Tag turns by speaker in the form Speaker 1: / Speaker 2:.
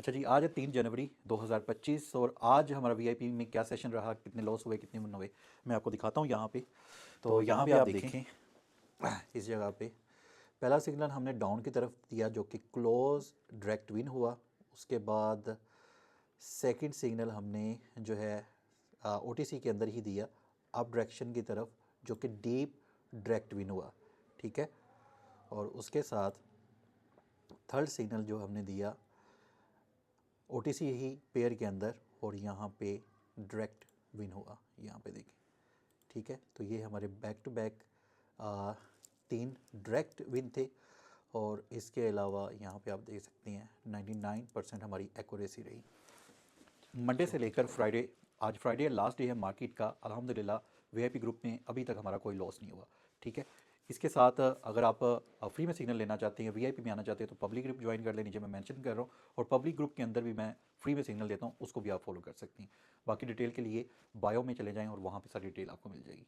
Speaker 1: अच्छा जी, आज है 3 जनवरी 2025 और आज हमारा वीआईपी में क्या सेशन रहा, कितने लॉस हुए, कितने विन हुए, मैं आपको दिखाता हूँ यहाँ पे। तो यहाँ पे आप देखें इस जगह पे पहला सिग्नल हमने डाउन की तरफ दिया जो कि क्लोज डायरेक्ट विन हुआ। उसके बाद सेकंड सिग्नल हमने जो है ओटीसी के अंदर ही दिया अप डायरेक्शन की तरफ जो कि डीप डायरेक्ट विन हुआ। ठीक है, और उसके साथ थर्ड सिग्नल जो हमने दिया ओटीसी ही पेयर के अंदर और यहाँ पे डायरेक्ट विन हुआ, यहाँ पे देखिए। ठीक है, तो ये हमारे back to back 3 direct win थे और इसके अलावा यहाँ पे आप देख सकते हैं 99% हमारी एक्यूरेसी रही मंडे से लेकर फ्राइडे। आज फ्राइडे लास्ट डे है मार्केट का, अल्हम्दुलिल्लाह वीआईपी ग्रुप में अभी तक हमारा कोई लॉस नहीं हुआ। ठीक है, इसके साथ अगर आप फ्री में सिग्नल लेना चाहते हैं, वीआईपी में आना चाहते हैं तो पब्लिक ग्रुप ज्वाइन कर लें, नीचे मैं मेंशन कर रहा हूँ। और पब्लिक ग्रुप के अंदर भी मैं फ्री में सिग्नल देता हूँ, उसको भी आप फॉलो कर सकती हैं। बाकी डिटेल के लिए बायो में चले जाएँ और वहाँ पर सारी डिटेल आपको मिल जाएगी।